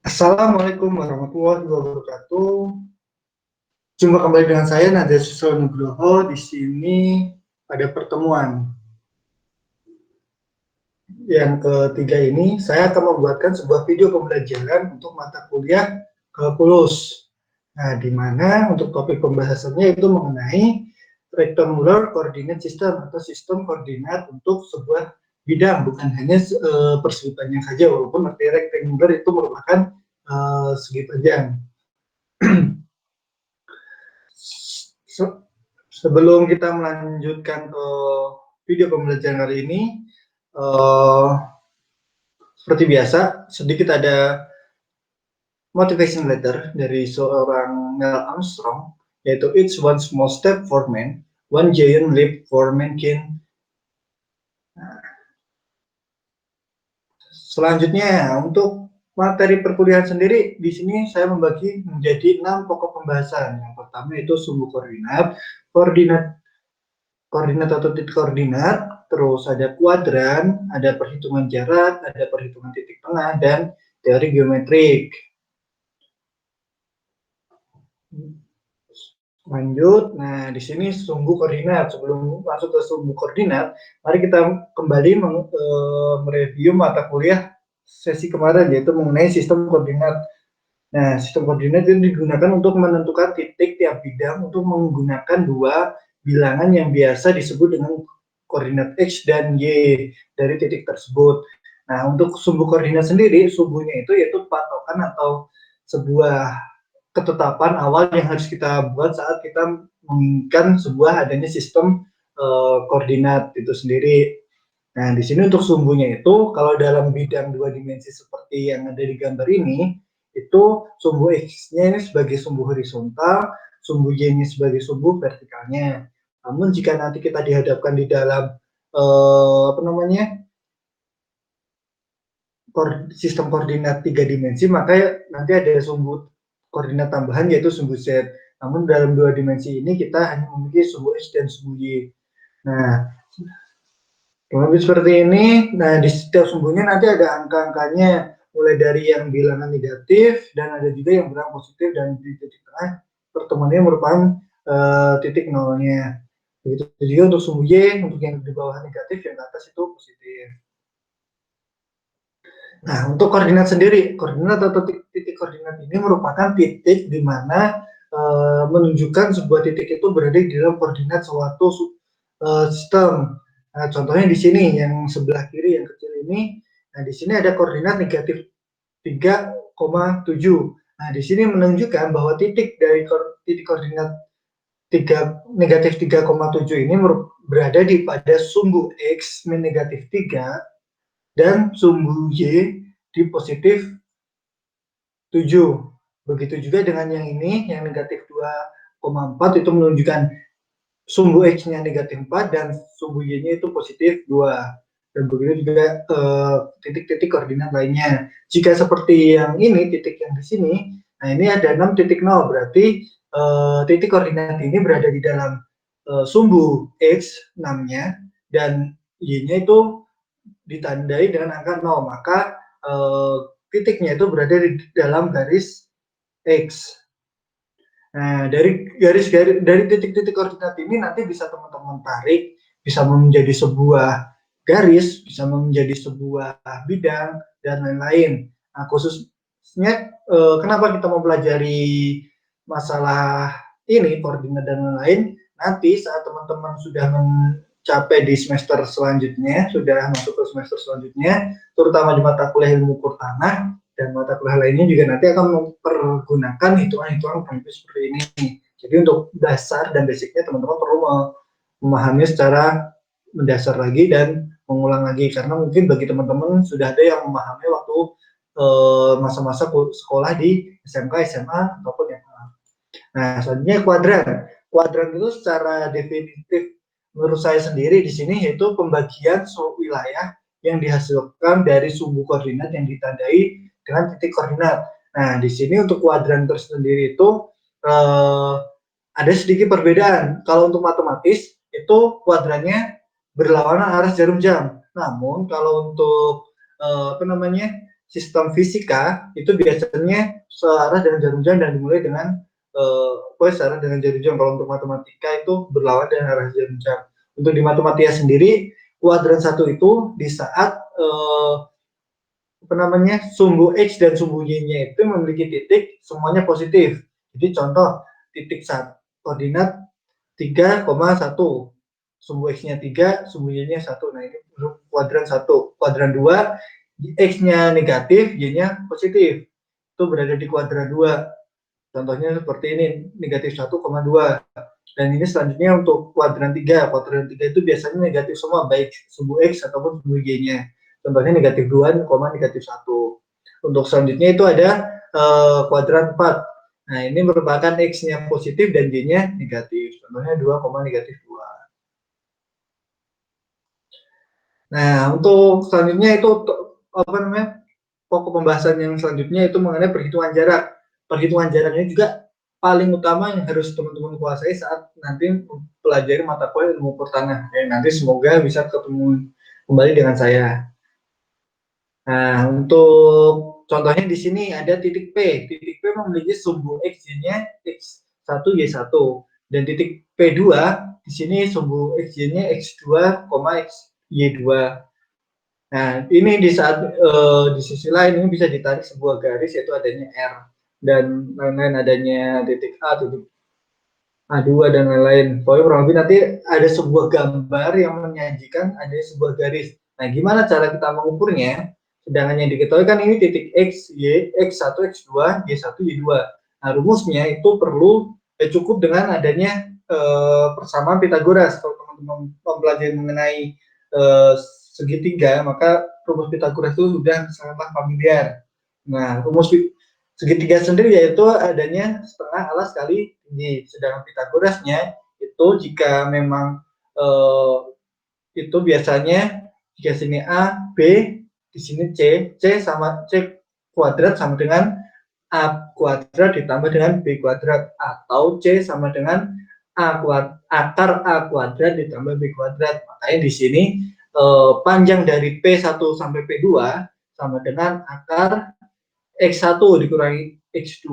Assalamualaikum warahmatullahi wabarakatuh. Jumpa kembali dengan saya Nadia Susilo Nugroho di sini pada pertemuan yang ketiga ini. Saya akan membuatkan sebuah video pembelajaran untuk mata kuliah kalkulus. Nah, di mana untuk topik pembahasannya itu mengenai rectangular coordinate system atau sistem koordinat untuk sebuah bidang, bukan hanya persegi panjang saja, walaupun arti rectangular itu merupakan segi panjang. Sebelum kita melanjutkan ke video pembelajaran kali ini, seperti biasa, sedikit ada motivation letter dari seorang Neil Armstrong, yaitu "It's one small step for man, one giant leap for mankind." Selanjutnya, untuk materi perkuliahan sendiri, di sini saya membagi menjadi 6 pokok pembahasan. Yang pertama itu sumbu koordinat, koordinat atau titik koordinat, terus ada kuadran, ada perhitungan jarak, ada perhitungan titik tengah, dan teori geometrik. Lanjut, nah di sini sumbu koordinat. Sebelum masuk ke sumbu koordinat, mari kita kembali mereview mata kuliah sesi kemarin, yaitu mengenai sistem koordinat. Nah, sistem koordinat itu digunakan untuk menentukan titik tiap bidang untuk menggunakan dua bilangan yang biasa disebut dengan koordinat X dan Y dari titik tersebut. Nah, untuk sumbu koordinat sendiri, sumbunya itu yaitu patokan atau sebuah ketetapan awal yang harus kita buat saat kita menginginkan sebuah adanya sistem koordinat itu sendiri. Nah, di sini untuk sumbunya itu, kalau dalam bidang dua dimensi seperti yang ada di gambar ini, itu sumbu X-nya ini sebagai sumbu horizontal, sumbu Y-nya sebagai sumbu vertikalnya. Namun jika nanti kita dihadapkan di dalam sistem koordinat tiga dimensi, maka nanti ada sumbu koordinat tambahan yaitu sumbu Z. Namun dalam dua dimensi ini kita hanya memiliki sumbu X dan sumbu Y. Nah, lebih seperti ini. Nah, di setiap sumbunya nanti ada angka-angkanya, mulai dari yang bilangan negatif dan ada juga yang bilangan positif, dan di titik tengah pertemuannya merupakan titik nolnya. Begitu juga untuk sumbu Y, untuk yang di bawah negatif, yang di atas itu positif. Nah, untuk koordinat sendiri, koordinat atau titik koordinat ini merupakan titik di mana menunjukkan sebuah titik itu berada di dalam koordinat suatu sistem. Nah, contohnya di sini yang sebelah kiri yang kecil ini, nah di sini ada koordinat negatif 3,7. Nah, di sini menunjukkan bahwa titik dari titik koordinat negatif 3,7 ini berada di pada sumbu X min negatif 3 dan sumbu Y di positif 7. Begitu juga dengan yang ini, yang negatif 2,4 itu menunjukkan sumbu X-nya negatif 4 dan sumbu Y-nya itu positif 2. Dan begitu juga titik-titik koordinat lainnya. Jika seperti yang ini, titik yang di sini, nah ini ada 6 titik 0, berarti titik koordinat ini berada di dalam sumbu X 6-nya dan Y-nya itu ditandai dengan angka 0, maka titiknya itu berada di dalam garis X. Nah, dari titik-titik koordinat ini nanti bisa teman-teman tarik, bisa menjadi sebuah garis, bisa menjadi sebuah bidang, dan lain-lain. Nah, khususnya kenapa kita mempelajari masalah ini, koordinat dan lain-lain, nanti saat teman-teman sudah mencapai di semester selanjutnya, sudah masuk ke semester selanjutnya, terutama di mata kuliah ilmu ukur tanah, dan mata kuliah lainnya juga nanti akan mempergunakan hitungan-hitungan prinsip seperti ini. Jadi untuk dasar dan basicnya teman-teman perlu memahami secara mendasar lagi dan mengulang lagi, karena mungkin bagi teman-teman sudah ada yang memahami waktu masa-masa sekolah di SMK, SMA, ataupun yang lain. Nah, selanjutnya kuadran. Kuadran itu secara definitif menurut saya sendiri di sini yaitu pembagian suatu wilayah yang dihasilkan dari sumbu koordinat yang ditandai dengan titik koordinat. Nah, di sini untuk kuadran tersendiri itu ada sedikit perbedaan. Kalau untuk matematis itu kuadrannya berlawanan arah jarum jam. Namun kalau untuk sistem fisika itu biasanya searah dengan jarum jam dan dimulai dengan searah dengan jarum jam. Kalau untuk matematika itu berlawan dengan arah jarum jam. Untuk di matematika sendiri, kuadran 1 itu di saat sumbu X dan sumbu Y-nya itu memiliki titik semuanya positif. Jadi contoh titik koordinat 3,1, sumbu X-nya 3, sumbu Y-nya 1. Nah, ini untuk kuadran 1. Kuadran 2, X-nya negatif, Y-nya positif. Itu berada di kuadran 2. Contohnya seperti ini, negatif 1,2. Dan ini selanjutnya untuk kuadran 3. Kuadran 3 itu biasanya negatif semua, baik sumbu X ataupun sumbu Y-nya. Contohnya negatif 2, negatif 1. Untuk selanjutnya itu ada kuadran 4. Nah, ini merupakan X-nya positif dan Y-nya negatif. Contohnya 2, negatif 2. Nah, untuk selanjutnya itu pokok pembahasan yang selanjutnya itu mengenai perhitungan jarak. Perhitungan jarak ini juga paling utama yang harus teman-teman kuasai saat nanti pelajari mata kuliah ilmu pertanahan. Nanti semoga bisa ketemu kembali dengan saya. Nah, untuk contohnya di sini ada titik P. Titik P memiliki sumbu X-nya X1, Y1. Dan titik P2 di sini sumbu X-nya X2, Y2. Nah, ini di saat di sisi lain ini bisa ditarik sebuah garis yaitu adanya R dan lain-lain, adanya titik A, titik A2 dan lain-lain. Pokoknya kurang lebih nanti ada sebuah gambar yang menyajikan adanya sebuah garis. Nah, gimana cara kita mengukurnya? Sedangkan yang diketahui kan ini titik X, Y, X1, X2, Y1, Y2. Nah, rumusnya itu perlu cukup dengan adanya persamaan Pitagoras. Kalau teman-teman mempelajari mengenai segitiga, maka rumus Pitagoras itu sudah sangatlah familiar. Nah, rumus segitiga sendiri yaitu adanya setengah alas kali tinggi. Sedangkan Pitagorasnya itu jika memang itu biasanya jika sini A, B, di sini C, C kuadrat sama dengan A kuadrat ditambah dengan B kuadrat, atau C sama dengan akar A kuadrat ditambah B kuadrat. Makanya di sini panjang dari P1 sampai P2 sama dengan akar X1 dikurangi X2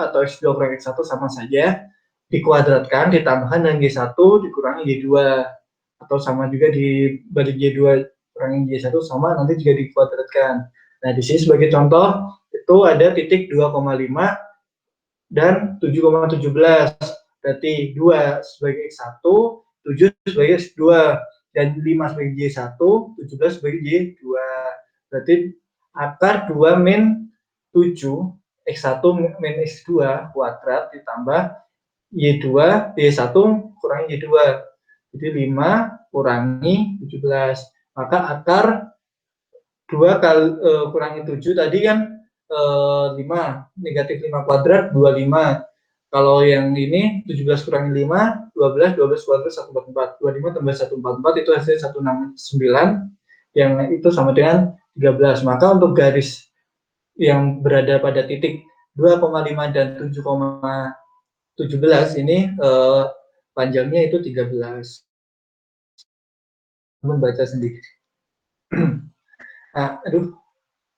atau X2 kurangi X1 sama saja, dikuadratkan ditambahkan dengan Y1 dikurangi Y2, atau sama juga dibalik Y2 kurangi Y1 sama nanti juga dikuadratkan. Nah, di sini sebagai contoh itu ada titik 2,5 dan 7,17. Berarti 2 sebagai X1, 7 sebagai X2, dan 5 sebagai Y1, 17 sebagai Y2. Berarti akar 2 min 7, X1 min X2 kuadrat ditambah Y2, Y1 kurangi Y2. Jadi 5 kurangi 17. Maka akar 2 kali kurangi 7 tadi kan 5, negatif 5 kuadrat 25. Kalau yang ini 17 kurangi 5, 12, 12 kuadrat 144. 25 tambah 144 itu hasilnya 169, yang itu sama dengan 13. Maka untuk garis yang berada pada titik 2,5 dan 7,17 ini panjangnya itu 13. Membaca sendiri. Nah,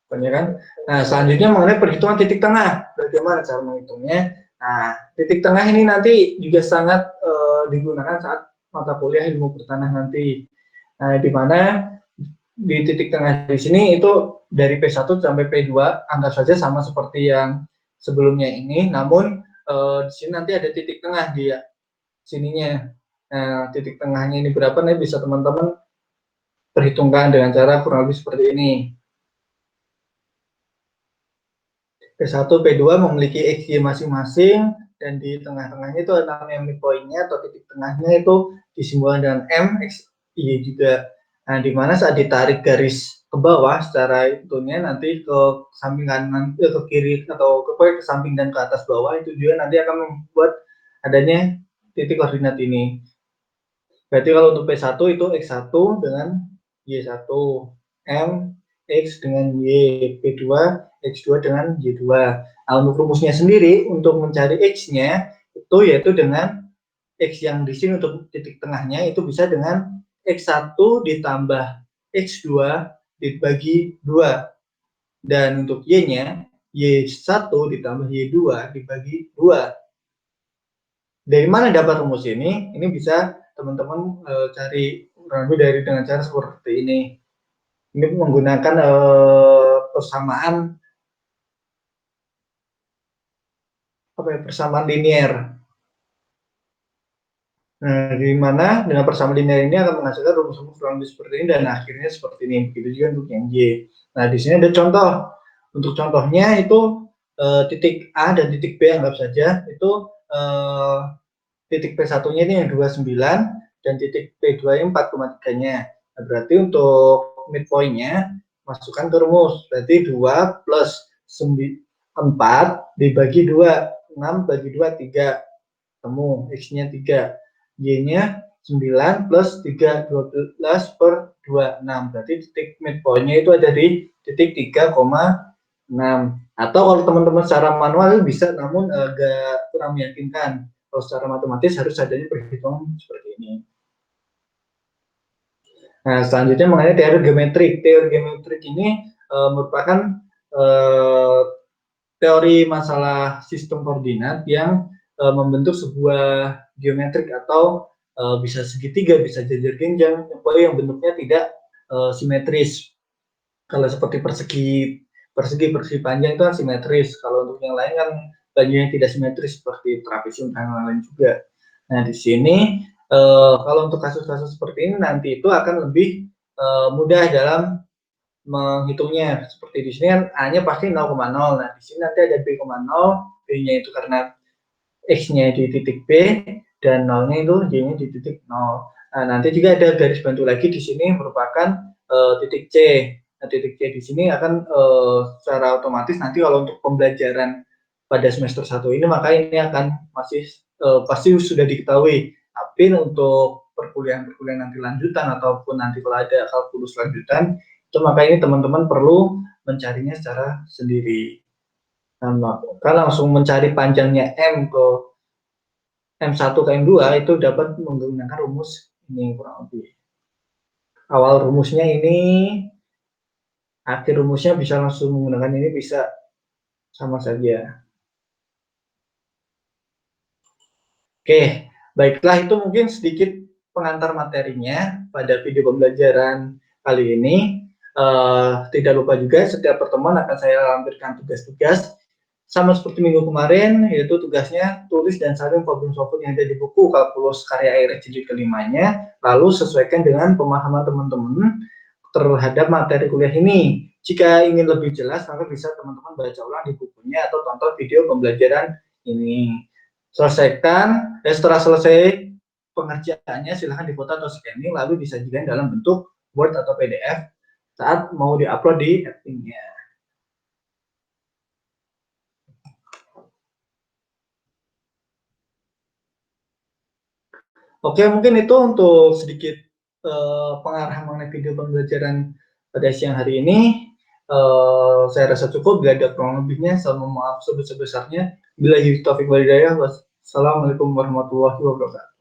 kan? Nah, selanjutnya mengenai perhitungan titik tengah. Bagaimana cara menghitungnya? Nah, titik tengah ini nanti juga sangat digunakan saat mata kuliah ilmu pertanahan nanti. Nah, di mana di titik tengah di sini itu dari P1 sampai P2 anggap saja sama seperti yang sebelumnya ini, namun di sini nanti ada titik tengah di sininya. Nah, titik tengahnya ini berapa nih bisa teman-teman perhitungkan dengan cara kurang lebih seperti ini. P1, P2 memiliki XY masing-masing, dan di tengah-tengahnya itu ada namanya midpoint-nya atau titik tengahnya itu disimbolkan dengan M, X, Y juga. Nah, di mana saat ditarik garis ke bawah secara itunya nanti ke samping kanan, ke kiri atau ke samping dan ke atas bawah itu juga nanti akan membuat adanya titik koordinat ini. Berarti kalau untuk P1 itu X1 dengan Y1, M, X dengan Y, P2, X2 dengan Y2. Nah, untuk rumusnya sendiri, untuk mencari X-nya, itu yaitu dengan X yang di sini untuk titik tengahnya, itu bisa dengan X1 ditambah X2 dibagi 2. Dan untuk Y-nya, Y1 ditambah Y2 dibagi 2. Dari mana dapat rumus ini? Ini bisa teman-teman cari kurang lebih dari dengan cara seperti ini. Ini menggunakan persamaan persamaan linier. Nah, di mana dengan persamaan linear ini akan menghasilkan rumus-rumus kurang lebih seperti ini dan akhirnya seperti ini. Begitu juga untuk yang Y. Nah, di sini ada contoh. Untuk contohnya itu titik A dan titik B anggap saja itu titik P1-nya ini yang 29 dan titik P2-nya 4,3-nya. Nah, berarti untuk midpoint-nya masukkan ke rumus. Berarti 2 plus 4 dibagi 2. 6 bagi 2, 3. Temu, X-nya 3. Y-nya 9 plus 3, 12 per 2, 6. Berarti titik midpoint-nya itu ada di titik 3,6. Atau kalau teman-teman secara manual bisa, namun agak kurang meyakinkan. Kalau secara matematis harus adanya perhitungan seperti ini. Nah, selanjutnya mengenai teori geometrik. Teori geometrik ini merupakan teori masalah sistem koordinat yang membentuk sebuah geometrik atau bisa segitiga, bisa jajar genjang, yang bentuknya tidak simetris. Kalau seperti persegi panjang itu kan simetris. Kalau untuk yang lain kan bajunya tidak simetris seperti trapesium dan lain-lain juga. Nah, di sini kalau untuk kasus-kasus seperti ini nanti itu akan lebih mudah dalam menghitungnya. Seperti di sini kan A-nya pasti 0,0. Nah, di sini nanti ada B,0, B-nya itu karena X-nya di titik B dan 0-nya itu Y-nya di titik 0. Nah, nanti juga ada garis bantu lagi di sini merupakan titik C. Nah, titik C di sini akan secara otomatis nanti kalau untuk pembelajaran pada semester 1 ini maka ini akan masih pasti sudah diketahui. Tapi untuk perkuliahan nanti lanjutan ataupun nanti kalau ada kalkulus lanjutan itu maka ini teman-teman perlu mencarinya secara sendiri. Nah, kan langsung mencari panjangnya M ke M1 ke M2 itu dapat menggunakan rumus ini kurang lebih. Awal rumusnya ini, akhir rumusnya bisa langsung menggunakan ini, bisa sama saja. Oke, baiklah itu mungkin sedikit pengantar materinya pada video pembelajaran kali ini. Tidak lupa juga setiap pertemuan akan saya lampirkan tugas-tugas sama seperti minggu kemarin, yaitu tugasnya tulis dan saring problem solving yang ada di buku kalkulus karya air jilid kelimanya, lalu sesuaikan dengan pemahaman teman-teman terhadap materi kuliah ini. Jika ingin lebih jelas, maka bisa teman-teman baca ulang di bukunya atau tonton video pembelajaran ini. Selesaikan, setelah selesai pengerjaannya silahkan difoto atau scanning, lalu disajikan dalam bentuk Word atau PDF saat mau diupload di editingnya. Oke, mungkin itu untuk sedikit pengarahan mengenai video pembelajaran pada siang hari ini. Saya rasa cukup. Bila ada kurang lebihnya, saya mohon maaf sebesar-besarnya. Bila taufik wal hidayah, wassalamualaikum warahmatullahi wabarakatuh.